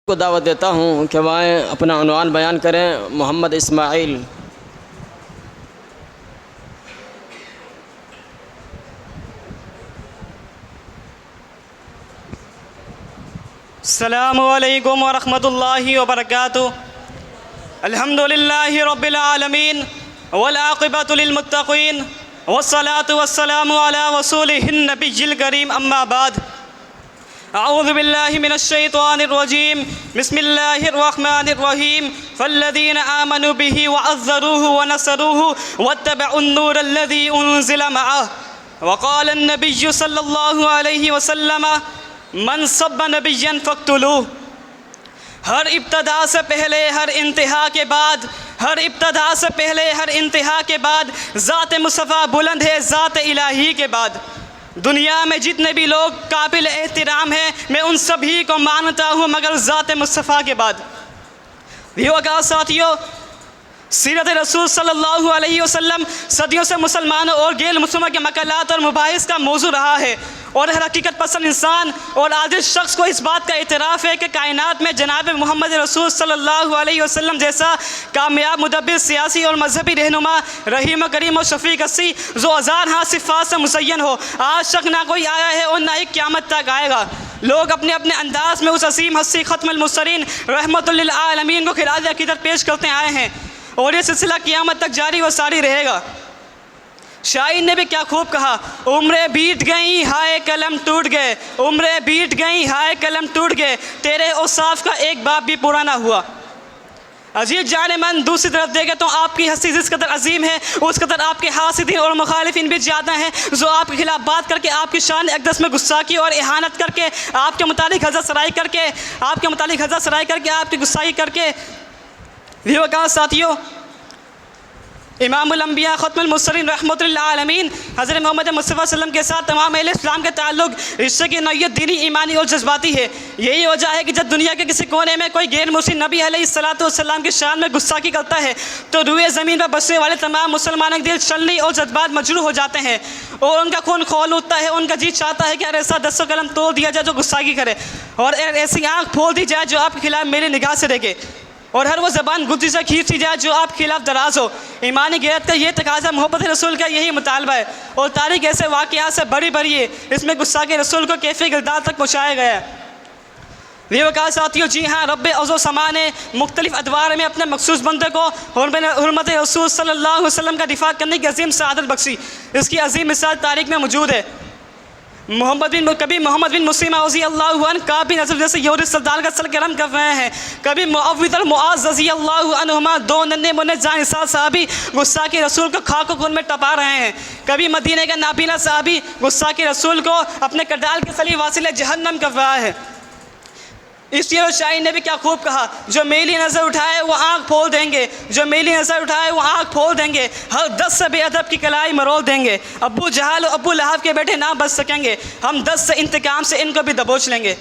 کو دعوت دیتا ہوں کہ وہ اپنا عنوان بیان کریں۔ محمد اسماعیل۔ السلام علیکم ورحمۃ اللہ وبرکاتہ۔ الحمد للہ رب العالمین والعاقبۃ للمتقین والصلاة والسلام علی رسولہ النبی الکریم، اما بعد۔ اعوذ باللہ من الشیطان الرجیم، بسم اللہ الرحمن الرحیم۔ فالذین آمنوا بہ وعزروہ ونصروہ واتبعوا النور الذی انزل معہ، وقال النبی صلی اللہ علیہ وسلم من سب نبیا فاقتلوہ۔ ہر ابتدا سے پہلے، ہر انتہا کے بعد، ہر ابتدا سے پہلے، ہر انتہا کے بعد ذات مصطفیٰ بلند ہے، ذات الہی کے بعد۔ دنیا میں جتنے بھی لوگ قابل احترام ہیں، میں ان سبھی کو مانتا ہوں مگر ذات مصطفیٰ کے بعد۔ کا ساتھیوں، سیرت رسول صلی اللہ علیہ وسلم صدیوں سے مسلمانوں اور غیر مسلموں کے مقالات اور مباحث کا موضوع رہا ہے، اور ہر حقیقت پسند انسان اور عادل شخص کو اس بات کا اعتراف ہے کہ کائنات میں جناب محمد رسول صلی اللہ علیہ وسلم جیسا کامیاب مدبر، سیاسی اور مذہبی رہنما، رحیم و کریم و شفیق اسی، جو ہزار ہاں صفات سے مزین ہو، آج تک نہ کوئی آیا ہے اور نہ ہی قیامت تک آئے گا۔ لوگ اپنے اپنے انداز میں اس عظیم ہستی ختم المرسلین رحمت للعالمین کو خراج عقیدت پیش کرتے آئے ہیں، اور یہ سلسلہ قیامت تک جاری و ساری رہے گا۔ شاعر نے بھی کیا خوب کہا، عمریں بیت گئیں ہائے قلم ٹوٹ گئے، عمریں بیت گئیں ہائے قلم ٹوٹ گئے، تیرے اوصاف کا ایک باب بھی پورا نہ ہوا۔ عزیز جان من، دوسری طرف دیکھیں تو آپ کی ہستی جس قدر عظیم ہے، اس قدر آپ کے حاسدین اور مخالفین بھی زیادہ ہیں، جو آپ کے خلاف بات کر کے، آپ کی شان اقدس میں گستاخی اور اہانت کر کے، آپ کے متعلق حضرت سرائی کر کے، آپ کی گستاخی کر کے۔ کہا ساتھیوں، امام الانبیاء ختم المرسلین رحمت للعالمین حضرت محمد مصطفیٰ صلی اللہ علیہ وسلم کے ساتھ تمام اہل اسلام کے تعلق رشتے کی نوعیت دینی، ایمانی اور جذباتی ہے۔ یہی وجہ ہے کہ جب دنیا کے کسی کونے میں کوئی غیر مسلم نبی علیہ السلام کی شان میں گستاخی کرتا ہے تو روئے زمین پر بسنے والے تمام مسلمانوں کے دل چلنی اور جذبات مجروح ہو جاتے ہیں، اور ان کا خون کھول اٹھتا ہے، ان کا جی چاہتا ہے کہ ایسا دست و قلم توڑ دیا جائے جو گستاخی کرے، اور ایسی آنکھ پھول دی جائے جو آپ کے خلاف میری نگاہ سے دیکھے، اور ہر وہ زبان گدی سے کھینچ دی جائے جو آپ کے خلاف دراز ہو۔ ایمانی غیرت کا یہ تقاضا، محبت رسول کا یہی مطالبہ ہے، اور تاریخ ایسے واقعات سے بڑی بڑی ہے، اس میں گستاخی رسول کو کیفی گردار تک پہنچایا گیا ہے۔ وقال ساتھیوں، جی ہاں، رب عز و سما نے مختلف ادوار میں اپنے مخصوص بندے کو حرمت رسول صلی اللہ علیہ وسلم کا دفاع کرنے کی عظیم سعادت بخشی۔ اس کی عظیم مثال تاریخ میں موجود ہے۔ کبھی محمد بن مسلمہ رضی اللہ عنہ کعب بن عجرب جیسے یہودی سردار کا سر گرم کر رہے ہیں، کبھی معوذ اور معاذ رضی اللہ عنہما دو ننھے منھے جانسار صحابی گستاخی رسول کو خاک و خون میں ٹپا رہے ہیں، کبھی مدینہ کا نابینا صحابی گستاخی رسول کو اپنے کردال کے صلیب واصل جہنم کر رہا ہے۔ اس لیے شاعر نے بھی کیا خوب کہا، جو میلی نظر اٹھائے وہ آنکھ پھول دیں گے، جو میلی نظر اٹھائے وہ آنکھ پھول دیں گے، ہر دست سے بے ادب کی کلائی مرول دیں گے، ابو جہل و ابو لہب کے بیٹے نہ بچ سکیں گے، ہم دست سے انتقام سے ان کو بھی دبوچ لیں گے۔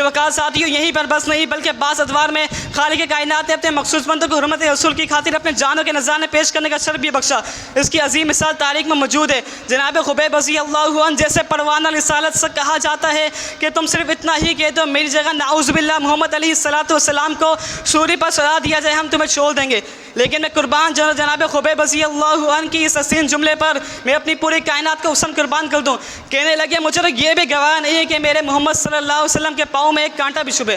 وقال ساتھیوں، یہیں پر بس نہیں بلکہ بعض ادوار میں خالق کائنات نے اپنے مخصوص بندوں کو حرمت رسول کی خاطر اپنے جانوں کے نذرانے پیش کرنے کا شرف بھی بخشا۔ اس کی عظیم مثال تاریخ میں موجود ہے۔ جناب خبیب رضی اللہ عنہ جیسے پروانہ رسالت سے کہا جاتا ہے کہ تم صرف اتنا ہی کہہ دو، میری جگہ نعوذ باللہ محمد علیہ السلام کو سوری پر چڑھا دیا جائے، ہم تمہیں چھوڑ دیں گے، لیکن میں قربان جناب خبیب رضی اللہ عنہ کی اس حسین جملے پر میں اپنی پوری کائنات کو حسن قربان کر دوں۔ کہنے لگے، مجھے تو یہ بھی گواہ نہیں ہے کہ میرے محمد صلی اللہ علیہ وسلم کے پاؤں میں ایک کانٹا بھی شبے۔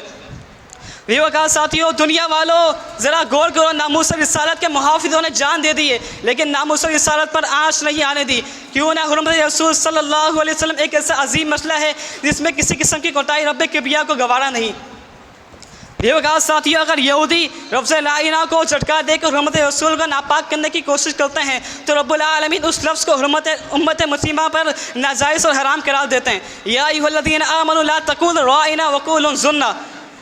کہا ساتھیوں، دنیا والوں ذرا غور کرو، ناموس رسالت کے محافظوں نے جان دے دی ہے، لیکن ناموس رسالت پر آنچ نہیں آنے دی۔ کیوں نہ؟ حرمت رسول صلی اللہ علیہ وسلم ایک ایسا عظیم مسئلہ ہے جس میں کسی قسم کی کوتاہی رب کبریاء کو گوارا نہیں۔ کہا ساتھیوں، اگر یہودی لفظ لا الہ کو جھٹکا دے کر حرمت رسول کو ناپاک کرنے کی کوشش کرتے ہیں تو رب العالمین اس لفظ کو حرمت امت مسلمہ پر ناجائز اور حرام قرار دیتے ہیں۔ یا ایھا الذین آمنوا لا تقولوا راعنا وقولوا انظرنا۔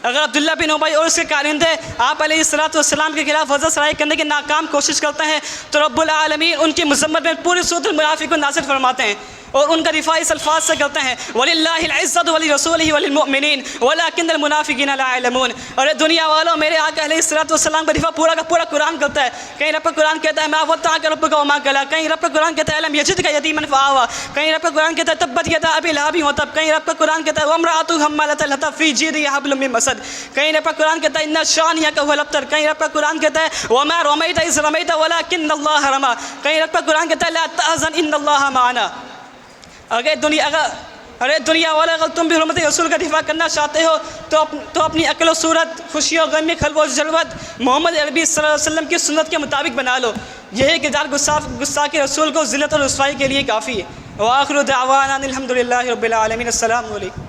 اگر عبداللہ بن ابی اور اس کے کارندے آپ علیہ السلام کے خلاف حضرت سرائی کرنے کی ناکام کوشش کرتے ہیں تو رب العالمین ان کی مذمت میں پوری سورۃ المنافقون نازل فرماتے ہیں، اور ان کا دفاع اس الفاظ سے کرتے ہیں وَلِلَّهِ الْعِزَّةُ وَلِرَسُولِهِ وَلِلْمُؤْمِنِينَ وَلَكِنَّ الْمُنَافِقِينَ لَا يَعْلَمُونَ. اور دنیا والوں میرے آقا علیہ السلام کا دفاع پورا کا پورا قرآن کرتا ہے. کہیں رب کا قرآن کہتا ہے مَا وَدَّعَكَ رَبُّكَ وَمَا قَلَىٰ. کہیں رب کا قرآن کہتا ہے أَلَمْ يَجِدْكَ يَتِيمًا فَآوَىٰ. کہیں رب کا قرآن کہتا ہے تبت یدا ابی لہب وتب. کہیں رب کا قرآن کہتا ہے وامرأته حمالة الحطب في جيدها حبل من مسد. کہیں رب کا قرآن کہتا ہے إن شانئك هو الأبتر. کہیں رب کا قرآن کہتا ہے وما رميت إذ رميت ولكن الله رمى. کہیں رب کا قرآن کہتا ہے لا تحزن إن الله معنا. اگر دنیا والے اگر تم بھی حرمت رسول کا دفاع کرنا چاہتے ہو تو اپنی عقل و صورت خوشی و غم میں خلوت و جلوت محمد عربی صلی اللہ علیہ وسلم کی سنت کے مطابق بنا لو. یہی کردار گستاخ رسول کو ذلت اور رسوائی کے لیے کافی ہے. وآخر دعوانا الحمد للہ رب العالمین. السلام علیکم.